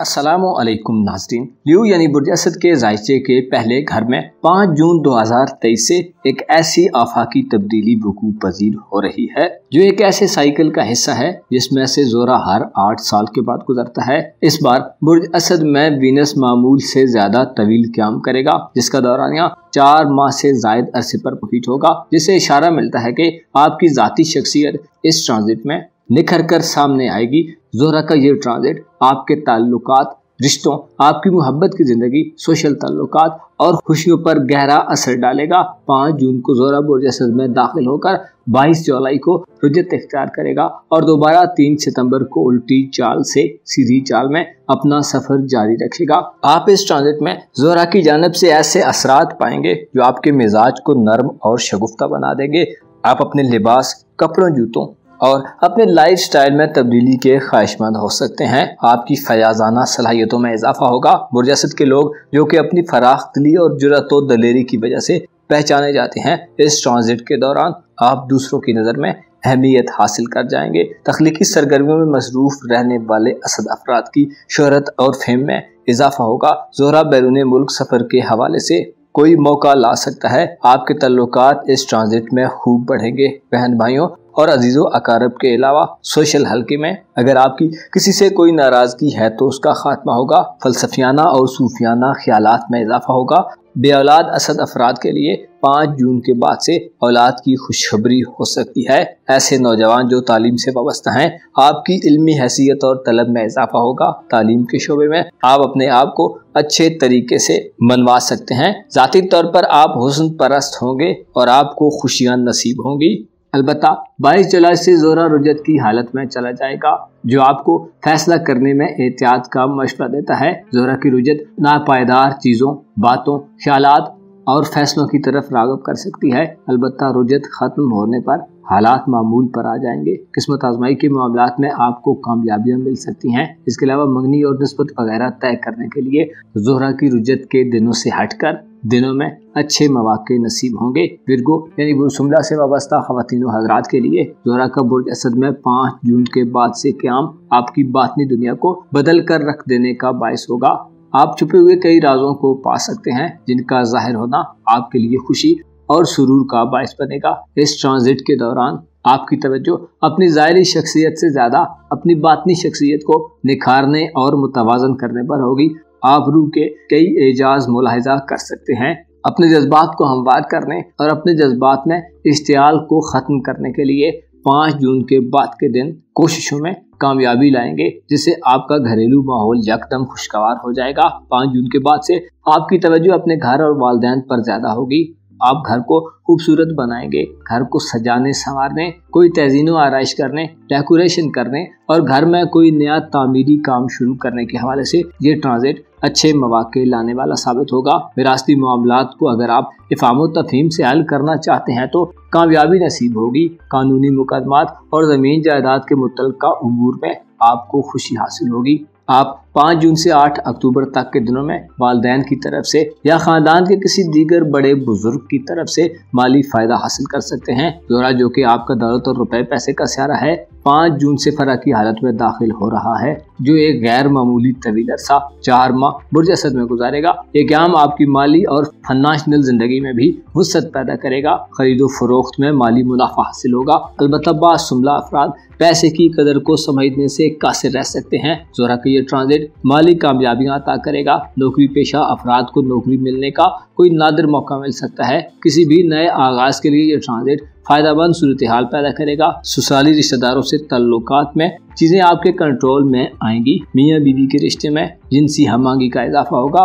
अस्सलामु अलैकुम नाज़रीन। लियो यानी बुर्ज असद के ज़ायचे के पहले घर में 5 जून 2023 से एक ऐसी आफाकी तब्दीली वकूअ पजीर हो रही है जो एक ऐसे साइकिल का हिस्सा है जिसमें से ज़ोरा हर 8 साल के बाद गुजरता है। इस बार बुर्ज असद में वीनस मामूल से ज्यादा तवील क़याम करेगा, जिसका दौरानिया 4 माह से ज़ायद अरसे पर मुहित होगा, जिससे इशारा मिलता है कि आपकी ज़ाती शख्सियत इस ट्रांजिट में निखर कर सामने आएगी। ज़ोहरा का ये ट्रांजिट आपके ताल्लुकात, रिश्तों, आपकी मोहब्बत की ज़िंदगी, सोशल ताल्लुकात और खुशियों पर गहरा असर डालेगा। 5 जून को ज़ोहरा बुर्ज असद में दाखिल होकर 22 जुलाई को रुजत इख्तियार करेगा और दोबारा 3 सितंबर को उल्टी चाल से सीधी चाल में अपना सफ़र जारी रखेगा। आप इस ट्रांजिट में ज़ोहरा की जानिब से ऐसे असरात पाएंगे जो आपके मिजाज को नरम और शगुफ्ता बना देंगे। आप अपने लिबास, कपड़ों, जूतों और अपने लाइफ स्टाइल में तब्दीली के ख्वाहिशमंद हो सकते हैं। आपकी फयाजाना सलाहियतों में इजाफा होगा। बुर्ज असद के लोग जो कि अपनी फराख्तली और जुर्रत व दलेरी की वजह से पहचाने जाते हैं, इस ट्रांजिट के दौरान आप दूसरों की नज़र में अहमियत हासिल कर जाएंगे। तख्लीकी सरगर्मियों में मसरूफ रहने वाले असद अफराद की शोहरत और फेम में इजाफा होगा। ज़ोहरा बैरून मुल्क सफ़र के हवाले से कोई मौका ला सकता है। आपके तल्लुकात इस ट्रांजिट में खूब बढ़ेंगे। बहन भाइयों और अजीज़ों अकारब के अलावा सोशल हल्के में अगर आपकी किसी से कोई नाराज़गी है तो उसका खात्मा होगा। फलसफियाना और सूफियाना ख्यालात में इजाफा होगा। बे औलाद असद अफराद के लिए 5 जून के बाद से औलाद की खुशखबरी हो सकती है। ऐसे नौजवान जो तालीम से वाबस्ता हैं, आपकी इल्मी हैसियत और तलब में इजाफा होगा। तालीम के शोबे में आप अपने आप को अच्छे तरीके से मनवा सकते हैं। ज़ाती तौर पर आप हुस्न परस्त होंगे और आपको खुशियाँ नसीब होंगी। अलबत्ता 22 जुलाई से ज़ोहरा रुजत की हालत में चला जाएगा, जो आपको फैसला करने में एहतियात का मशवरा देता है। ज़ोहरा की रुजत नापायदार चीज़ों, बातों, ख्यालात और फैसलों की तरफ राग़ब कर सकती है। अलबत्ता रुजत ख़त्म होने पर हालात मामूल पर आ जाएंगे। किस्मत आजमाई के मामलात में आपको कामयाबियाँ मिल सकती हैं। इसके अलावा मंगनी और निस्बत वगैरह तय करने के लिए ज़ोहरा की रुजत के दिनों से हटकर दिनों में अच्छे मौके नसीब होंगे। विरगो यानी बुरसुमला से वाबस्ता ख़वातीन व हज़रात के लिए ज़ोहरा का बुर्ज असद में 5 जून के बाद से क़याम आपकी बातनी दुनिया को बदल कर रख देने का बायस होगा। आप छुपे हुए कई राजों को पा सकते हैं, जिनका ज़ाहिर होना आपके लिए खुशी और सुरूर का बायस बनेगा। इस ट्रांजिट के दौरान आपकी तवज्जो अपनी ज़ाहिरी शख्सियत से ज़्यादा अपनी बातनी शख्सियत को निखारने और मुतवाज़न करने पर होगी। आप रूह के कई एजाज मुलाहिजा कर सकते हैं। अपने जज्बात को हमवार करने और अपने जज्बात में इश्तियाल को ख़त्म करने के लिए 5 जून के बाद के दिन कोशिशों में कामयाबी लाएंगे, जिससे आपका घरेलू माहौल यकदम खुशगवार हो जाएगा। 5 जून के बाद से आपकी तवज्जो अपने घर और वालिदैन पर ज़्यादा होगी। आप घर को खूबसूरत बनाएंगे। घर को सजाने संवारने, कोई तज़ीनो आराइश करने, डेकोरेशन करने और घर में कोई नया तामीरी काम शुरू करने के हवाले से ये ट्रांजिट अच्छे मौके लाने वाला साबित होगा। विरासती मामलात को अगर आप इफ़ाम व तफ़हीम से हल करना चाहते हैं तो कामयाबी नसीब होगी। कानूनी मुकदमात और ज़मीन जायदाद के मुतल्लिक़ा उमूर में आपको खुशी हासिल होगी। आप 5 जून से 8 अक्टूबर तक के दिनों में वालिदैन की तरफ से या ख़ानदान के किसी दीगर बड़े बुजुर्ग की तरफ से माली फ़ायदा हासिल कर सकते हैं। ज़ोहरा जो कि आपका दौलत और रुपए पैसे का सहारा है, 5 जून से फरा की हालत में दाखिल हो रहा है, जो एक गैर मामूली तवील अरसा 4 माह बुर्ज असद में गुजारेगा। ये क़याम आपकी माली और फाइनेंशियल ज़िंदगी में भी वुसअत पैदा करेगा। खरीदो फरोख्त में माली मुनाफा हासिल होगा। अलबत्ता बाजुमला अफराद पैसे की कदर को समझने से कासिर रह सकते हैं। ज़ोहरा का ये ट्रांजिट माली कामयाबियाँ अता करेगा। नौकरी पेशा अफराद को नौकरी मिलने का कोई नादिर मौका मिल सकता है। किसी भी नए आगाज़ के लिए ये ट्रांजिट फ़ायदेमंद सूरत हाल पैदा करेगा। ससुराली रिश्तेदारों से ताल्लुकात में चीज़ें आपके कंट्रोल में आएंगी। मियाँ बीवी के रिश्ते में जिनसी हमआहंगी का इजाफा होगा।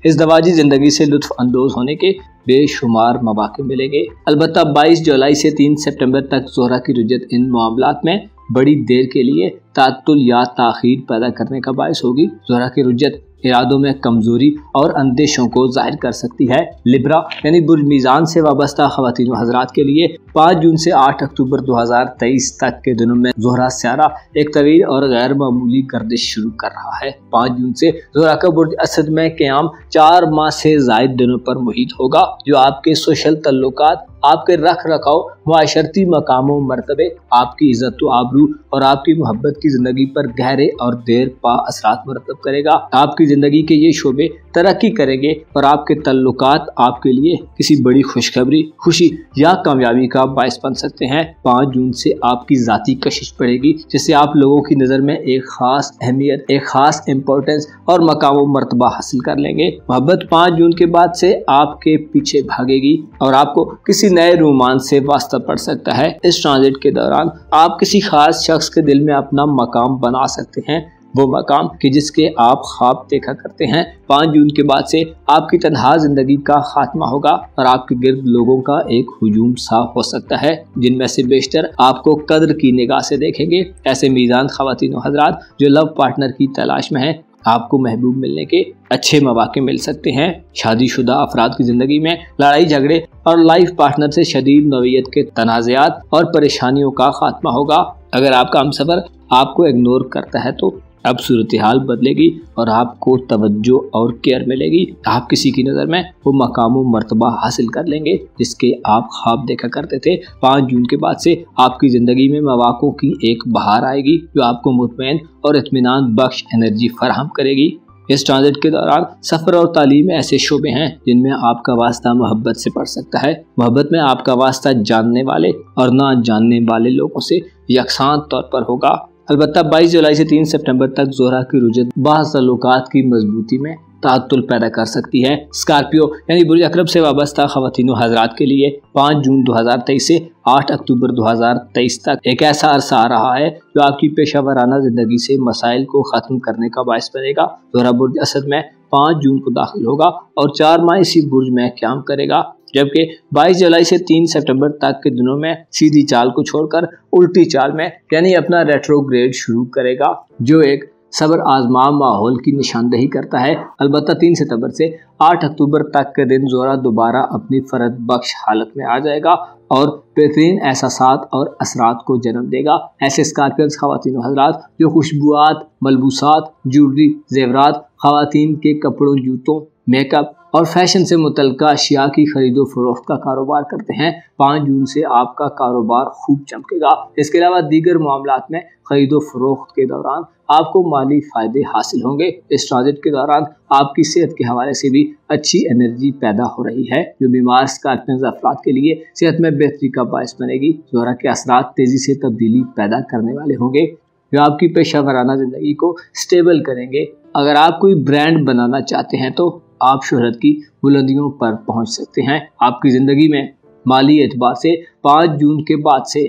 इस दवाजी ज़िंदगी से लुत्फ़ अंदोज़ होने के बेशुमार मौके मिलेंगे। अलबत्ता 22 जुलाई से 3 सितंबर तक ज़ोहरा की रुजत इन मामलात में बड़ी देर के लिए तातुल या ताख़ीर पैदा करने का बायस होगी। ज़ोहरा की रुजत इरादों में कमज़ोरी और अंदेशों को ज़ाहिर कर सकती है। लिब्रा यानी बुर्ज मीज़ान से वाबस्ता ख़वातीन व हज़रात के लिए 5 जून से 8 अक्टूबर 2023 तक के दिनों में ज़ोहरा स्यारा एक तवील और गैर मामूली गर्दिश शुरू कर रहा है। 5 जून से ज़ोहरा का बुर्ज असद में क़याम 4 माह से ज़ायद दिनों पर मुहित होगा, जो आपके सोशल तल्लुकात, आपके रख रखाव, मुआशरती मकाम व मर्तबे, आपकी इज्जत व आबरू और आपकी मोहब्बत की जिंदगी पर गहरे और देर पा असरात मरतब करेगा। आपकी जिंदगी के ये शोबे तरक्की करेंगे और आपके तल्लुकात आपके लिए किसी बड़ी खुशखबरी, खुशी या कामयाबी का बायस बन सकते हैं। 5 जून से आपकी जाती कशिश बढ़ेगी, जिससे आप लोगों की नज़र में एक खास अहमियत, एक खास इम्पोर्टेंस और मकाम व मर्तबा हासिल कर लेंगे। मोहब्बत 5 जून के बाद से आपके पीछे भागेगी और आपको किसी नए रोमांस से वास्ता पड़ सकता है। इस ट्रांजिट के दौरान आप किसी खास शख्स के दिल में अपना मकाम बना सकते हैं, वो मकाम कि जिसके आप ख्वाब देखा करते हैं। 5 जून के बाद से आपकी तन्हा जिंदगी का खात्मा होगा और आपके गिर्द लोगों का एक हुजूम साफ हो सकता है, जिनमें से बेशतर आपको कद्र की निगाह से देखेंगे। ऐसे मीज़ान ख़वातीन व हज़रात जो लव पार्टनर की तलाश में हैं, आपको महबूब मिलने के अच्छे मौके मिल सकते हैं। शादीशुदा अफराद की जिंदगी में लड़ाई झगड़े और लाइफ पार्टनर से शदीद नौइयत के तनाज़ात और परेशानियों का खात्मा होगा। अगर आपका हमसफर आपको इग्नोर करता है तो अब सूरत हाल बदलेगी और आपको तवज्जो और केयर मिलेगी। आप किसी की नज़र में वो मकाम व मर्तबा हासिल कर लेंगे जिसके आप ख्वाब देखा करते थे। 5 जून के बाद से आपकी ज़िंदगी में मौक़ों की एक बहार आएगी जो आपको मुतमईन और इत्मीनान बख्श एनर्जी फराहम करेगी। इस ट्रांजिट के दौरान सफ़र और तालीम ऐसे शोबे हैं जिनमें आपका वास्ता मोहब्बत से पड़ सकता है। मोहब्बत में आपका वास्ता जानने वाले और ना जानने वाले लोगों से यकसान तौर पर होगा। अलबत्ता 22 जुलाई से 3 सितंबर तक ज़ोहरा की रुजत बाज़ ताल्लुकात की मजबूती में ताअत्तुल पैदा कर सकती है। स्कॉर्पियो यानी बुर्ज अकरब से वाबस्ता ख़वातीन व हज़रात के लिए 5 जून 2023 से 8 अक्टूबर 2023 तक एक ऐसा अरसा आ रहा है जो आपकी पेशा वराना ज़िंदगी से मसाइल को ख़त्म करने का बायस बनेगा। ज़ोहरा बुर्ज असद में 5 जून को दाखिल होगा और 4 माह इसी बुर्ज में क़याम करेगा, जबकि 22 जुलाई से 3 सितंबर तक के दिनों में सीधी चाल को छोड़कर उल्टी चाल में यानी अपना रेट्रोग्रेड शुरू करेगा, जो एक सब्र आजमा माहौल की निशानदही करता है। अलबत्ता 3 सितंबर से 8 अक्टूबर तक के दिन ज़ोहरा दोबारा अपनी फरद बख्श हालत में आ जाएगा और बेहतरीन एहसासात और असरात को जन्म देगा। ऐसे स्कॉर्पियंस ख़वातीन व हज़रात जो खुशबुआत, मलबूसात, ज्वेलरी, जेवरात, ख़वातीन के कपड़ों, जूतों, मेकअप और फैशन से मुतल्लिका अशिया की खरीदो फरोख्त का कारोबार करते हैं, 5 जून से आपका कारोबार खूब चमकेगा। इसके अलावा दीगर मामलात में खरीदो फरोख्त के दौरान आपको माली फ़ायदे हासिल होंगे। इस ट्रांजिट के दौरान आपकी सेहत के हवाले से भी अच्छी एनर्जी पैदा हो रही है, जो बीमार स्कॉर्पियंस अफराद के लिए सेहत में बेहतरी का बायस बनेगी। ज़ोहरा के असरात तेज़ी से तब्दीली पैदा करने वाले होंगे जो आपकी पेशा वराना ज़िंदगी को स्टेबल करेंगे। अगर आप कोई ब्रांड बनाना चाहते हैं तो आप शोहरत की बुलंदियों पर पहुंच सकते हैं। आपकी ज़िंदगी में माली एतबार से 5 जून के बाद से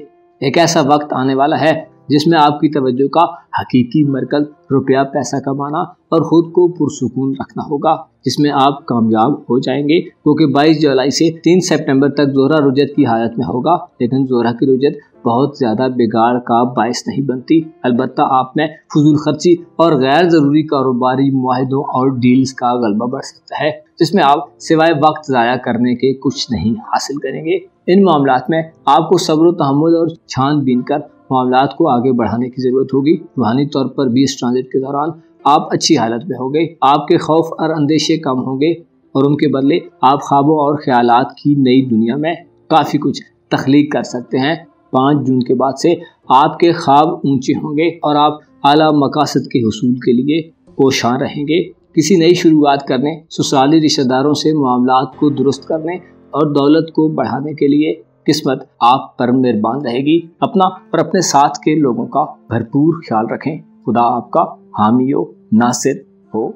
एक ऐसा वक्त आने वाला है जिसमें आपकी तवज्जो का हकीकी मरकज़ रुपया पैसा कमाना और ख़ुद को पुरसुकून रखना होगा, जिसमें आप कामयाब हो जाएंगे, क्योंकि 22 जुलाई से 3 सितंबर तक ज़ोहरा रुजत की हालत में होगा। लेकिन ज़ोहरा की रुजत बहुत ज़्यादा बिगाड़ का बायस नहीं बनती। अलबत्ता आप में फजूल खर्ची और गैर ज़रूरी कारोबारी मुआहदों और डील्स का गलबा बढ़ सकता है, जिसमें आप सिवाय वक्त ज़ाया करने के कुछ नहीं हासिल करेंगे। इन मामलात में आपको सब्र, तहम्मुल और छानबीन कर मामलात को आगे बढ़ाने की ज़रूरत होगी। रूहानी तौर पर भी इस ट्रांजिट के दौरान आप अच्छी हालत में होंगे। आपके खौफ और अंदेशे कम होंगे और उनके बदले आप ख्वाबों और ख्यालात की नई दुनिया में काफ़ी कुछ तख्लीक कर सकते हैं। 5 जून के बाद से आपके ख्वाब ऊंचे होंगे और आप आला मकासद के हुसूल के लिए कोशां रहेंगे। किसी नई शुरुआत करने, ससुराली रिश्तेदारों से मामलात को दुरुस्त करने और दौलत को बढ़ाने के लिए किस्मत आप पर मेहरबान रहेगी। अपना और अपने साथ के लोगों का भरपूर ख्याल रखें। खुदा आपका हामी हो, नासिर हो।